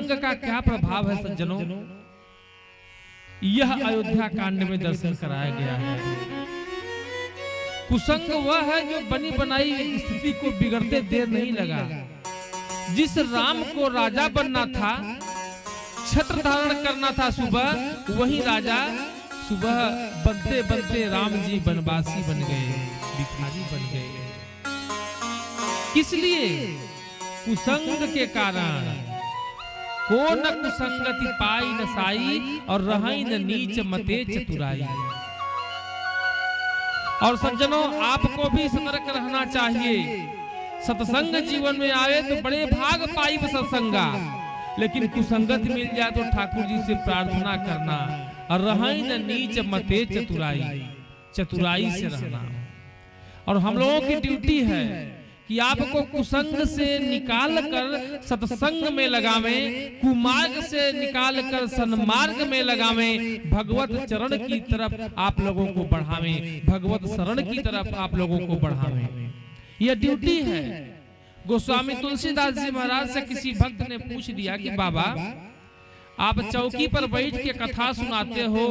कुसंग का क्या प्रभाव है सज्जनों, यह अयोध्या कांड में दर्शन कराया गया है। कुसंग वह है जो बनी बनाई स्थिति को बिगड़ते देर नहीं लगा। जिस राम को राजा बनना था, छत्र धारण करना था सुबह, वही राजा सुबह बनते बनते राम जी वनवासी बन गए, भिखारी बन गए। किस लिए? कुसंग के कारण। को न कुसंगति पाई न साई, और रही न नीच मते चतुराई। और सज्जनों, आपको भी सतर्क रहना चाहिए। सत्संग जीवन में आए तो बड़े भाग पाई सत्संगा, लेकिन कुसंगत मिल जाए तो ठाकुर जी से प्रार्थना करना, और रही न नीच मते चतुराई, चतुराई से रहना। और हम लोगों की ड्यूटी है कि आपको कुसंग से निकाल कर सत्संग में लगावें, कुमार्ग से निकाल कर सन्मार्ग में लगावें, भगवत चरण की तरफ आप लोगों को बढ़ावें, भगवत शरण की तरफ आप लोगों को बढ़ावें। यह ड्यूटी है। गोस्वामी तुलसीदास जी महाराज से किसी भक्त ने पूछ दिया कि बाबा, आप चौकी पर बैठ के कथा सुनाते हो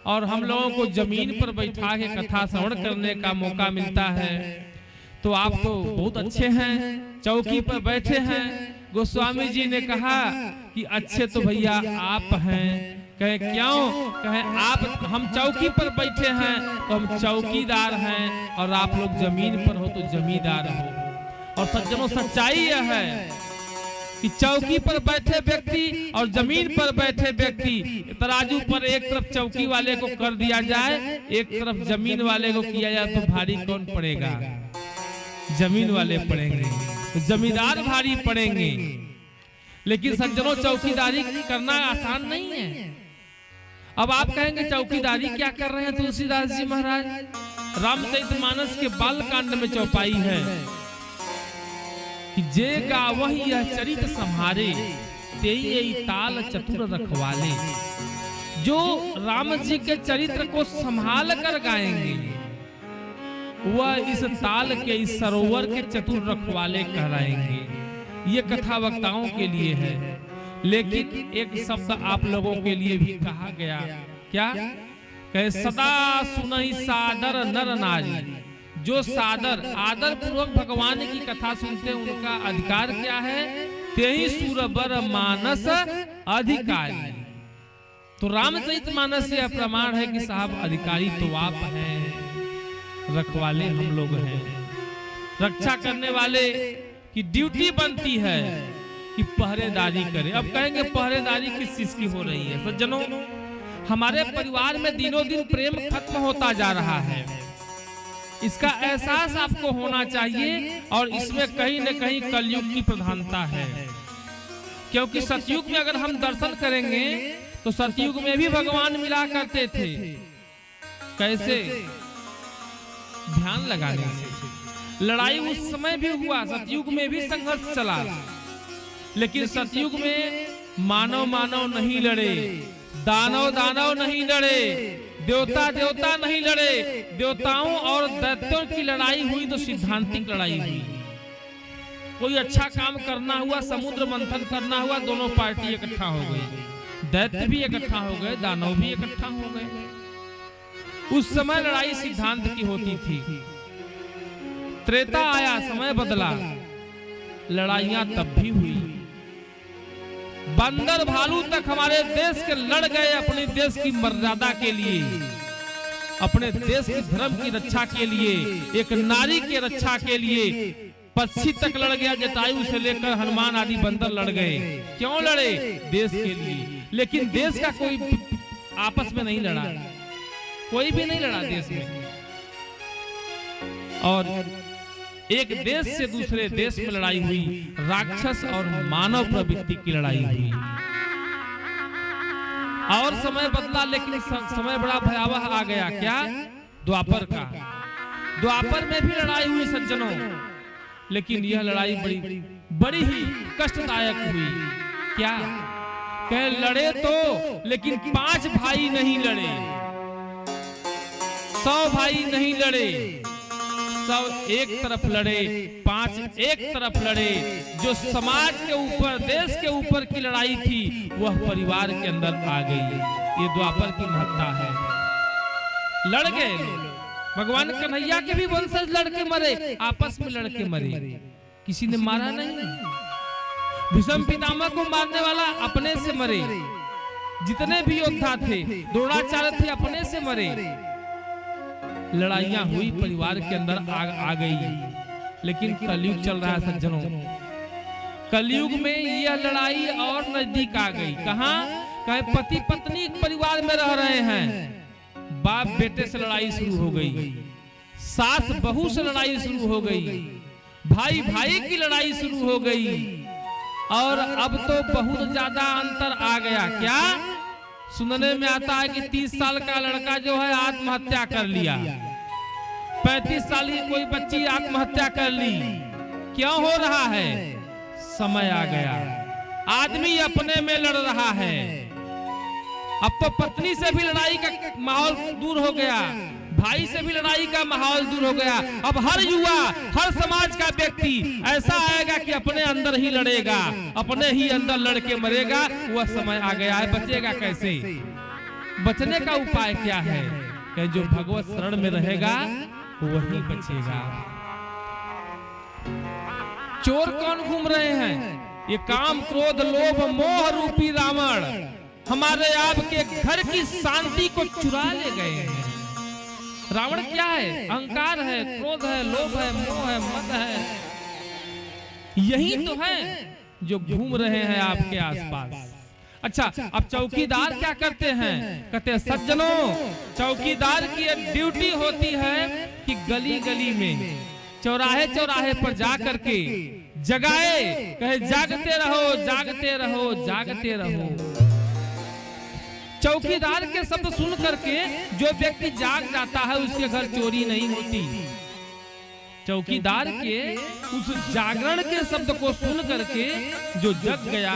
और हम लोगों को जमीन पर बैठा के कथा श्रवण करने का मौका मिलता है, तो आप तो बहुत अच्छे हैं, चौकी पर बैठे हैं। गोस्वामी जी ने कहा कि अच्छे तो भैया आप हैं। कहे क्यों? कहे आप, हम चौकी पर बैठे हैं तो हम चौकीदार हैं, और आप लोग जमीन पर हो तो जमींदार हो। और सज्जनों, सच्चाई यह है कि चौकी पर बैठे व्यक्ति और जमीन पर बैठे व्यक्ति, तराजू पर एक तरफ चौकी वाले को कर दिया जाए, एक तरफ जमीन वाले को किया जाए, तो भारी कौन पड़ेगा? जमीन वाले पड़ेंगे, तो जमींदार भारी पड़ेंगे। लेकिन सज्जनों, चौकीदारी करना आसान नहीं है। अब आप कहेंगे चौकीदारी क्या कर रहे हैं तुलसीदास जी महाराज? रामचरितमानस के बाल कांड में चौपाई है कि जे गावहि यह चरित संहारे, तेई ताल चतुर रखवाले। जो राम जी के चरित्र को संभाल कर गाएंगे, वह इस ताल के, इस सरोवर के चतुर रखवाले कहलाएंगे। ये कथा वक्ताओं के लिए है, लेकिन एक शब्द आप लोगों के लिए भी कहा गया। क्या कहे? सदा सुनहि सादर नर नारी। जो सादर, आदर पूर्वक भगवान की कथा सुनते हैं, उनका अधिकार क्या है? तेहि सुरबर मानस अधिकारी। तो रामचरितमानस यह प्रमाण है कि साहब अधिकारी तो आप हैं, रखवाले हम लोग हैं। रक्षा करने वाले की ड्यूटी बनती है कि पहरेदारी करे। अब कहेंगे पहरेदारी किस चीज की हो रही है? सज्जनों, हमारे परिवार में दिनों दिन प्रेम खत्म होता जा रहा है। इसका एहसास आपको होना चाहिए, और इसमें कहीं न कहीं कलयुग की प्रधानता है। क्योंकि सतयुग में अगर हम दर्शन करेंगे तो सतयुग में भी भगवान मिला करते थे। कैसे? ध्यान लगाने से। लड़ाई उस समय भी हुआ, सतयुग में भी संघर्ष चला, लेकिन सतयुग में मानव मानव नहीं लड़े, दानव दानव नहीं लड़े, देवता देवता नहीं लड़े। देवताओं और दैत्यों की लड़ाई हुई तो सिद्धांतिक लड़ाई हुई। कोई अच्छा काम करना हुआ, समुद्र मंथन करना हुआ, दोनों पार्टी इकट्ठा हो गई, दैत्य भी इकट्ठा हो गए, दानव भी इकट्ठा हो गए। उस समय लड़ाई सिद्धांत की होती थी। त्रेता आया, समय बदला, लड़ाइयां तब भी हुई। बंदर भालू तक हमारे देश के लड़ गए, अपने देश की मर्यादा के लिए, अपने देश के धर्म की रक्षा के लिए, एक नारी की रक्षा के लिए। पक्षी तक लड़ गया, जटायु से लेकर हनुमान आदि बंदर लड़ गए। क्यों लड़े? देश के लिए। लेकिन देश का कोई आपस में नहीं लड़ा, कोई भी नहीं लड़ा देश में। और एक देश से दूसरे देश में लड़ाई हुई, राक्षस और मानव प्रवृत्ति की लड़ाई हुई। और समय बदला, लेकिन समय बड़ा भयावह आ गया। क्या? द्वापर का। द्वापर में भी लड़ाई हुई सज्जनों, लेकिन यह लड़ाई बड़ी ही कष्टदायक हुई। क्या? कहे लड़े तो, लेकिन 5 भाई नहीं लड़े, 100 भाई नहीं लड़े, सब एक तरफ लड़े, 5 एक तरफ लड़े। जो समाज के ऊपर, देश के ऊपर की लड़ाई थी वह परिवार के अंदर आ गई। ये द्वापर की महत्ता है। लड़ गए, भगवान कन्हैया के भी वंशज लड़के मरे, आपस में लड़के मरे, किसी ने मारा नहीं। भीष्म पितामह को मारने वाला अपने से मरे, जितने भी योद्धा थे, द्रोणाचार्य थे, अपने से मरे। लड़ाइयां हुई, परिवार के अंदर आ गई। लेकिन कलयुग चल रहा है सज्जनों, कलयुग में यह लड़ाई और नजदीक आ गई। कहां? कहे पति पत्नी परिवार में रह रहे हैं, बाप बेटे से लड़ाई शुरू हो गई, सास बहू से लड़ाई शुरू हो गई, भाई भाई की लड़ाई शुरू हो गई। और अब तो बहुत ज्यादा अंतर आ गया। क्या सुनने में आता है कि 30 साल का लड़का जो है आत्महत्या कर लिया, 35 साल की कोई बच्ची आत्महत्या कर ली। क्यों हो रहा है? समय आ गया, आदमी अपने में लड़ रहा है। अब तो पत्नी से भी लड़ाई का माहौल दूर हो गया, भाई से भी लड़ाई का माहौल दूर हो गया। अब हर युवा, हर समाज का व्यक्ति ऐसा आएगा कि अपने अंदर ही लड़ेगा, अपने ही अंदर लड़के मरेगा। वह समय आ गया है। बचेगा कैसे? बचने का उपाय क्या है? कि जो भगवत शरण में रहेगा वही बचेगा। चोर कौन घूम रहे हैं? ये काम, क्रोध, लोभ, मोह रूपी रावण हमारे आपके घर की शांति को चुरा ले गए हैं। रावण क्या है? अहंकार है, क्रोध है, लोभ है, मोह है, मद है। यही तो है जो घूम रहे हैं आपके आसपास। अच्छा, अब चौकीदार क्या करते हैं? कहते हैं सज्जनों, चौकीदार की ड्यूटी होती है कि गली गली में, चौराहे चौराहे पर जा करके जगाए, कहे जागते रहो, जागते रहो, जागते रहो। चौकीदार के शब्द सुन करके जो व्यक्ति जाग जाता है उसके घर चोरी नहीं होती। चौकीदार के उस जागरण के शब्द को सुन करके जो जग गया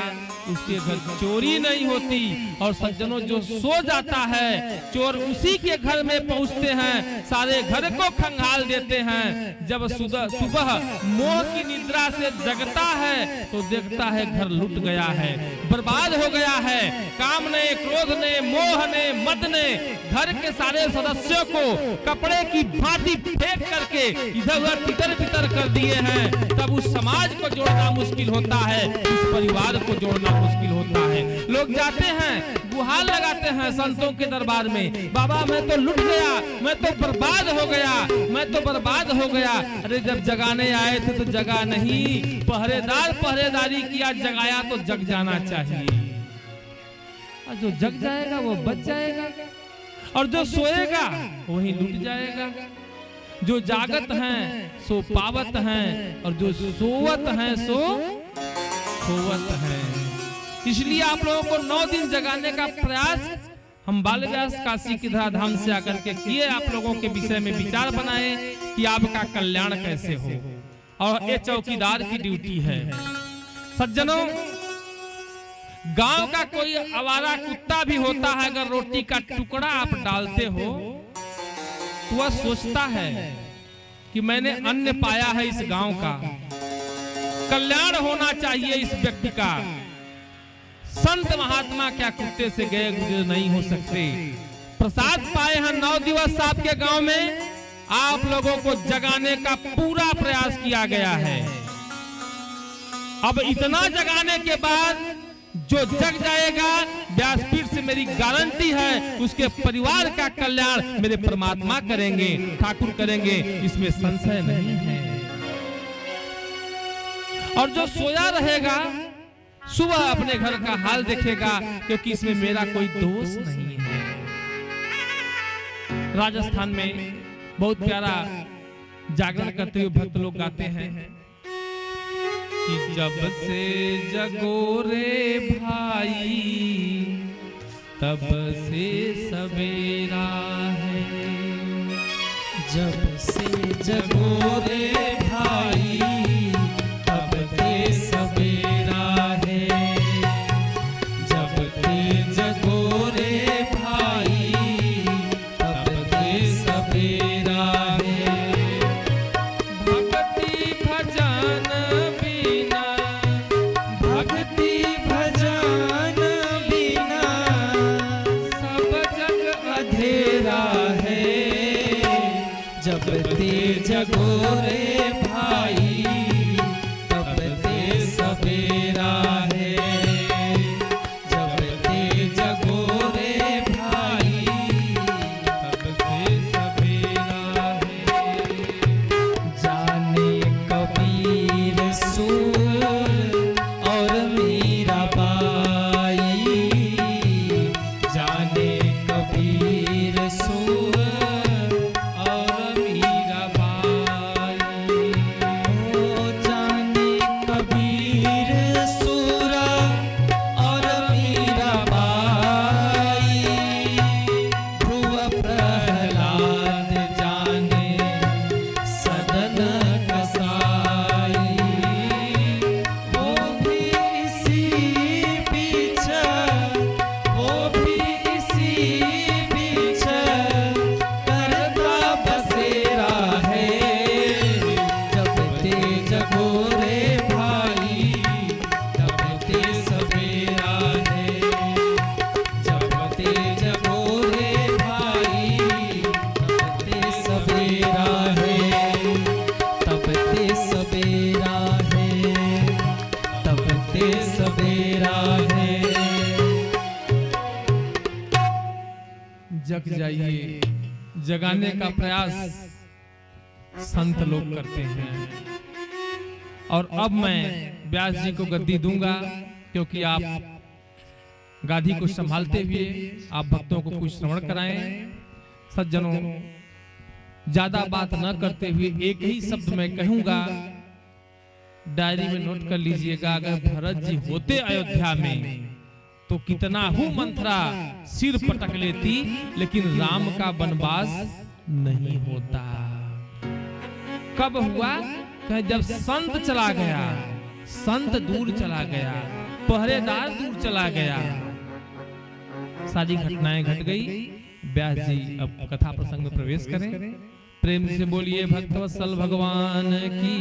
उसके घर चोरी नहीं होती। और सज्जनों, जो सो जाता है चोर उसी के घर में पहुंचते हैं, सारे घर को खंगाल देते हैं। जब सुबह मोह की निद्रा से जगता है तो देखता है घर लुट गया है, बर्बाद हो गया है। काम ने, क्रोध ने, मोह ने, मद ने घर के सारे सदस्यों को कपड़े की भांति फेंक करके इधर उधर तितर बितर कर दिए हैं। तब उस समाज को जोड़ना मुश्किल होता है, उस परिवार को जोड़ना मुश्किल होता है। लोग जाते हैं, गुहार लगाते हैं संतों के दरबार में, बाबा मैं तो लुट गया, मैं तो बर्बाद हो गया, मैं तो बर्बाद हो गया। अरे जब जगाने आए थे तो जगा नहीं, पहरेदार पहरेदारी किया, जगाया तो जग जाना चाहिए। और जो जग जाएगा वो बच जाएगा, और जो सोएगा वही लुट जाएगा। जो जागत हैं सो पावत हैं, और जो सोवत हैं सो खोवत हैं। इसलिए आप लोगों को 9 दिन जगाने का प्रयास हम बाल व्यास काशी की धराधाम से आकर के किए, आप लोगों के विषय में विचार बनाए कि आपका कल्याण कैसे हो। और ये चौकीदार की ड्यूटी है। सज्जनों, गांव का कोई आवारा कुत्ता भी होता है, अगर रोटी का टुकड़ा आप डालते हो तो वह सोचता है कि मैंने अन्न पाया है इस गांव का, कल्याण होना चाहिए इस व्यक्ति का। संत महात्मा क्या कुत्ते से गए गुजर नहीं हो सकते। प्रसाद पाए हैं 9 दिवस आपके गांव में, आप लोगों को जगाने का पूरा प्रयास किया गया है। अब इतना जगाने के बाद जो जग जाएगा, व्यासपीठ से मेरी गारंटी है, उसके परिवार का कल्याण मेरे परमात्मा करेंगे, ठाकुर करेंगे, इसमें संशय नहीं है। और जो सोया रहेगा सुबह अपने घर का हाल देखेगा, क्योंकि इसमें मेरा कोई दोष नहीं है। राजस्थान में बहुत प्यारा जागरण करते हुए भक्त लोग गाते हैं कि जब से जगो रे भाई तब से सवेरा है, जब से जगो रे भाई तब से सवेरा है, जब से जगो रे भाई तब से सवेरा है। जग जाइए। जगाने का प्रयास संत लोग करते हैं। और अब मैं व्यास जी को गद्दी दूंगा, क्योंकि आप गादी को संभालते हुए आप भक्तों को कुछ श्रवण कराएं। सज्जनों, ज्यादा बात न करते हुए एक ही शब्द मैं कहूंगा, डायरी में नोट कर लीजिएगा। अगर भरत जी होते अयोध्या में तो कितना हूं मंथरा सिर पटक लेती, लेकिन राम का वनवास नहीं होता। कब हुआ? जब संत चला गया, संत दूर चला गया, पहरेदार दूर चला गया, सारी घटनाएं घट गई। व्यास जी अब कथा प्रसंग में प्रवेश करें। प्रेम से बोलिए भक्तवत्सल भगवान की।